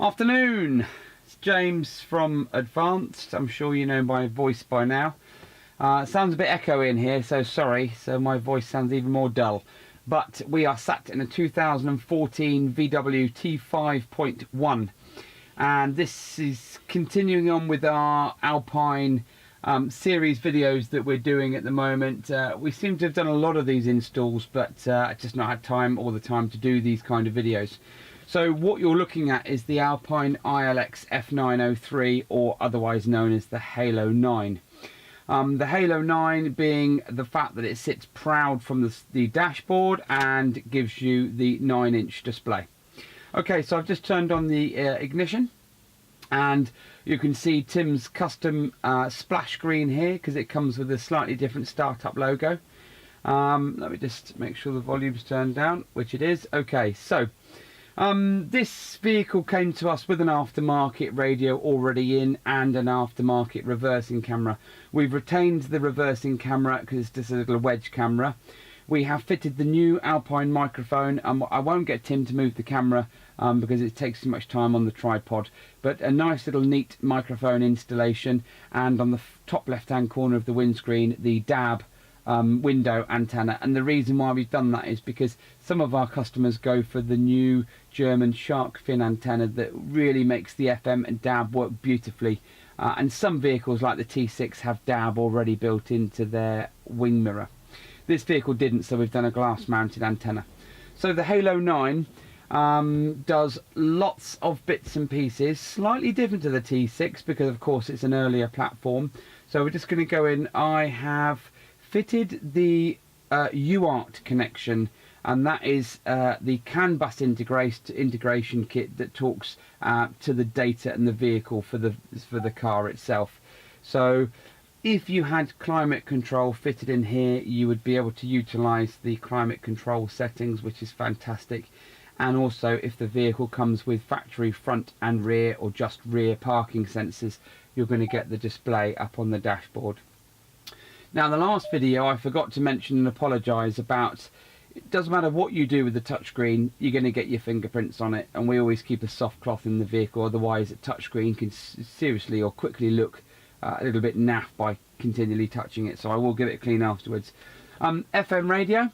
Afternoon, it's James from Advanced. I'm sure you know my voice by now. It sounds a bit echoey in here, so sorry, so my voice sounds even more dull. But we are sat in a 2014 VW T5.1, and this is continuing on with our Alpine series videos that we're doing at the moment. We seem to have done a lot of these installs, but just not had time all the time to do these kind of videos. So what you're looking at is the Alpine iLX-F903, or otherwise known as the Halo 9. The Halo 9 being the fact that it sits proud from the dashboard and gives you the 9-inch display. Okay, so I've just turned on the ignition, and you can see Tim's custom splash screen here because it comes with a slightly different startup logo. Let me just make sure the volume's turned down, which it is. Okay, so this vehicle came to us with an aftermarket radio already in and an aftermarket reversing camera. We've retained the reversing camera because it's just a little wedge camera. We have fitted the new Alpine microphone. I won't get Tim to move the camera because it takes too much time on the tripod, but a nice little neat microphone installation, and on the top left hand corner of the windscreen the DAB window antenna. And the reason why we've done that is because some of our customers go for the new German shark fin antenna that really makes the FM and DAB work beautifully, and some vehicles like the T6 have DAB already built into their wing mirror. This vehicle didn't, so we've done a glass mounted antenna. So the Halo 9 does lots of bits and pieces, slightly different to the T6 because of course it's an earlier platform. So we're just going to go in. I have fitted the UART connection, and that is the CAN bus integration kit that talks to the data and the vehicle for the car itself. So if you had climate control fitted in here, you would be able to utilize the climate control settings, which is fantastic. And also, if the vehicle comes with factory front and rear or just rear parking sensors, you're going to get the display up on the dashboard. Now, in the last video I forgot to mention and apologise about, it doesn't matter what you do with the touchscreen, you're going to get your fingerprints on it, and we always keep a soft cloth in the vehicle, otherwise a touchscreen can seriously or quickly look a little bit naff by continually touching it, so I will give it a clean afterwards. FM radio,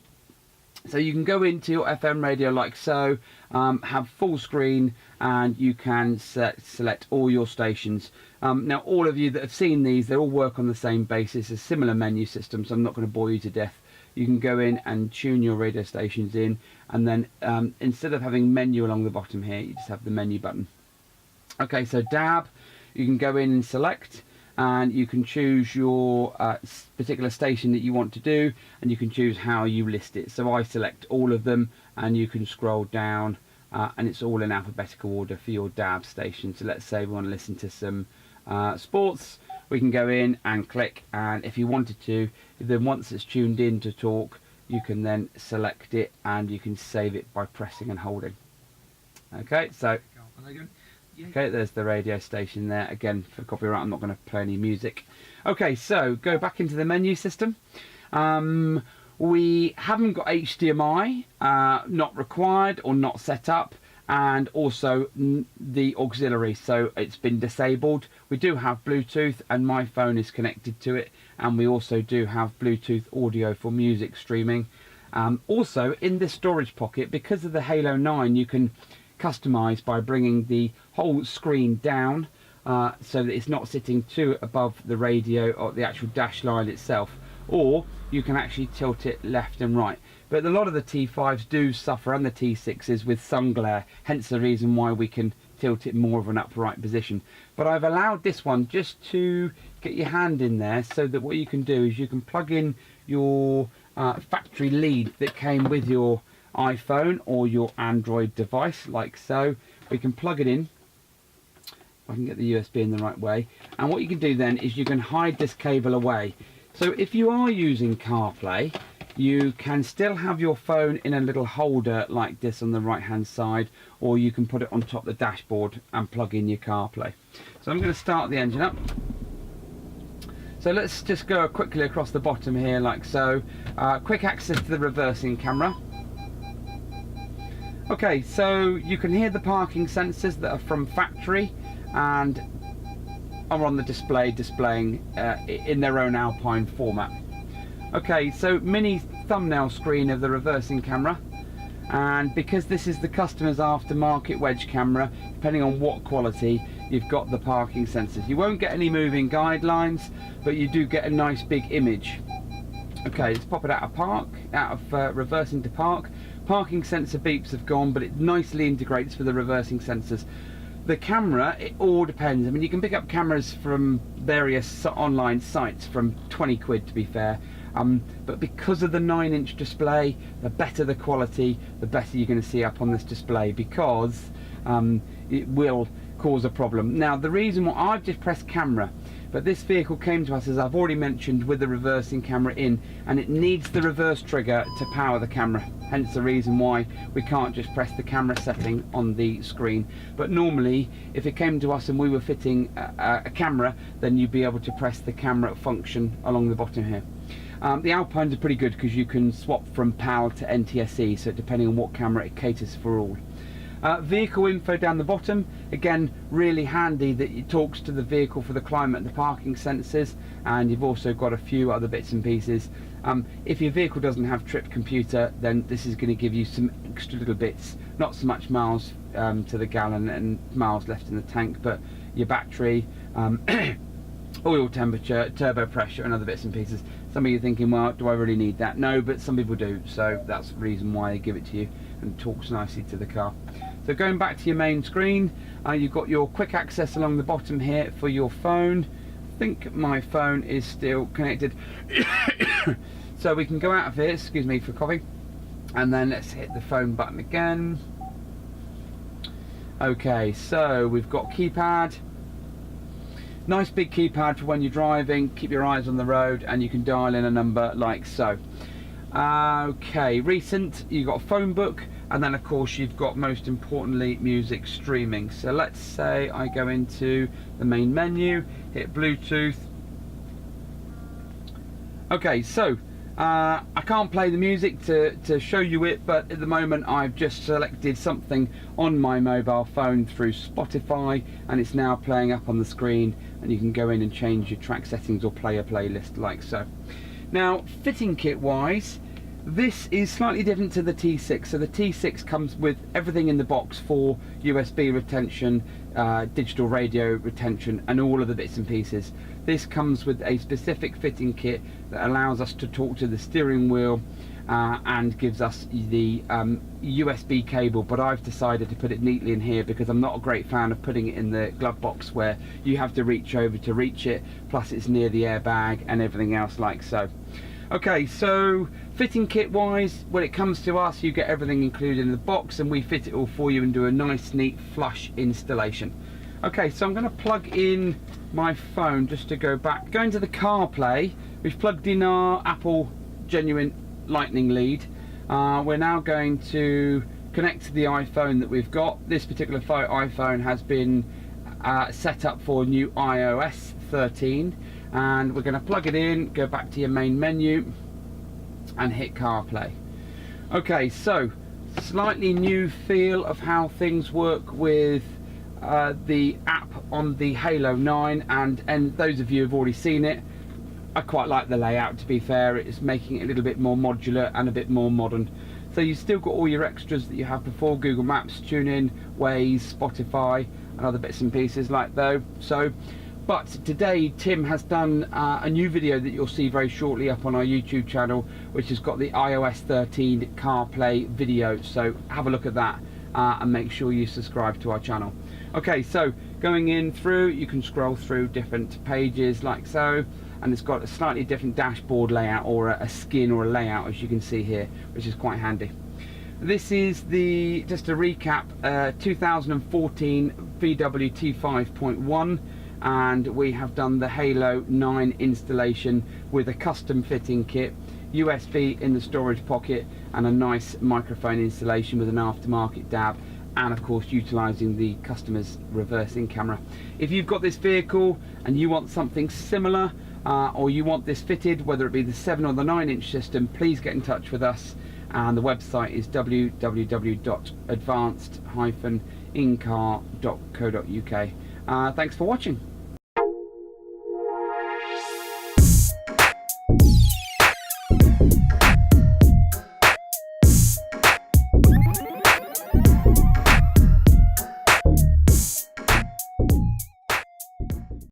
so you can go into your FM radio like so, have full screen, and you can select all your stations. Now, all of you that have seen these, they all work on the same basis, a similar menu system, so I'm not going to bore you to death. You can go in and tune your radio stations in, and then instead of having menu along the bottom here, you just have the menu button. Okay, so DAB, you can go in and select, and you can choose your particular station that you want to do, and you can choose how you list it. So I select all of them, and you can scroll down, and it's all in alphabetical order for your DAB station. So let's say we want to listen to some sports, we can go in and click, and if you wanted to, then once it's tuned in to talk, you can then select it and you can save it by pressing and holding. Okay, so okay, there's the radio station there. Again, for copyright, I'm not going to play any music. Okay, so go back into the menu system. We haven't got HDMI, not required or not set up, and also the auxiliary, so it's been disabled. We do have Bluetooth, and my phone is connected to it, and we also do have Bluetooth audio for music streaming. Also, in this storage pocket, because of the Halo 9, you can customize by bringing the whole screen down so that it's not sitting too above the radio or the actual dash line itself, or you can actually tilt it left and right. But a lot of the T5s do suffer, and the T6s, with sun glare, hence the reason why we can tilt it more of an upright position. But I've allowed this one just to get your hand in there, so that what you can do is you can plug in your factory lead that came with your iPhone or your Android device, like so. We can plug it in. I can get the USB in the right way, and what you can do then is you can hide this cable away. So if you are using CarPlay, you can still have your phone in a little holder like this on the right hand side, or you can put it on top of the dashboard and plug in your CarPlay. So I'm going to start the engine up. So let's just go quickly across the bottom here like so. Quick access to the reversing camera. Okay, so you can hear the parking sensors that are from factory and are on the display displaying in their own Alpine format. Okay, so mini thumbnail screen of the reversing camera, and because this is the customer's aftermarket wedge camera, depending on what quality, you've got the parking sensors. You won't get any moving guidelines, but you do get a nice big image. Okay, let's pop it out of reversing to park. Parking sensor beeps have gone, but it nicely integrates with the reversing sensors. The camera, it all depends. I mean, you can pick up cameras from various online sites from 20 quid, to be fair. But because of the 9-inch display, the better the quality, the better you're going to see up on this display, because it will cause a problem. Now, the reason why I've just pressed camera, but this vehicle came to us, as I've already mentioned, with the reversing camera in, and it needs the reverse trigger to power the camera. Hence the reason why we can't just press the camera setting on the screen. But normally, if it came to us and we were fitting a camera, then you'd be able to press the camera function along the bottom here. The Alpines are pretty good because you can swap from PAL to NTSC, so depending on what camera, it caters for all. Vehicle info down the bottom, again really handy that it talks to the vehicle for the climate and the parking sensors, and you've also got a few other bits and pieces. If your vehicle doesn't have trip computer, then this is going to give you some extra little bits, not so much miles to the gallon and miles left in the tank, but your battery, oil temperature, turbo pressure and other bits and pieces. Some of you are thinking, well, do I really need that? No, but some people do, so that's the reason why I give it to you, and talks nicely to the car. So going back to your main screen, you've got your quick access along the bottom here for your phone. I think my phone is still connected. So we can go out of here, excuse me for coughing, and then let's hit the phone button again. Okay, so we've got keypad. Nice big keypad for when you're driving, keep your eyes on the road, and you can dial in a number like so. Okay, recent, you've got a phone book, and then of course you've got, most importantly, music streaming. So let's say I go into the main menu, hit Bluetooth. Okay, so I can't play the music to show you it, but at the moment I've just selected something on my mobile phone through Spotify, and it's now playing up on the screen, and you can go in and change your track settings or play a playlist like so. Now, fitting kit wise, this is slightly different to the T6. So the T6 comes with everything in the box for USB retention, digital radio retention, and all of the bits and pieces. This comes with a specific fitting kit that allows us to talk to the steering wheel and gives us the USB cable, but I've decided to put it neatly in here because I'm not a great fan of putting it in the glove box where you have to reach over to reach it, plus it's near the airbag and everything else like so. Okay, so fitting kit wise, when it comes to us, you get everything included in the box, and we fit it all for you and do a nice neat flush installation. Okay, so I'm going to plug in my phone just to go back. Going to the CarPlay, we've plugged in our Apple genuine Lightning lead. We're now going to connect to the iPhone that we've got. This particular iPhone has been set up for new iOS 13, and we're going to plug it in, go back to your main menu and hit CarPlay. Okay, so slightly new feel of how things work with the app on the Halo 9, and those of you who've already seen it, I quite like the layout, to be fair. It's making it a little bit more modular and a bit more modern. So you've still got all your extras that you have before: Google Maps, TuneIn, Waze, Spotify and other bits and pieces like that. But today Tim has done a new video that you'll see very shortly up on our YouTube channel, which has got the iOS 13 CarPlay video, so have a look at that and make sure you subscribe to our channel. Okay, so going in through, you can scroll through different pages like so, and it's got a slightly different dashboard layout, or a skin or a layout, as you can see here, which is quite handy. This is just a recap, 2014 VW T5.1, and we have done the Halo 9 installation with a custom fitting kit, USB in the storage pocket, and a nice microphone installation with an aftermarket DAB, and of course utilising the customer's reversing camera. If you've got this vehicle and you want something similar, or you want this fitted, whether it be the 7 or the 9-inch system, please get in touch with us and the website is www.advanced-incar.co.uk. Thanks for watching.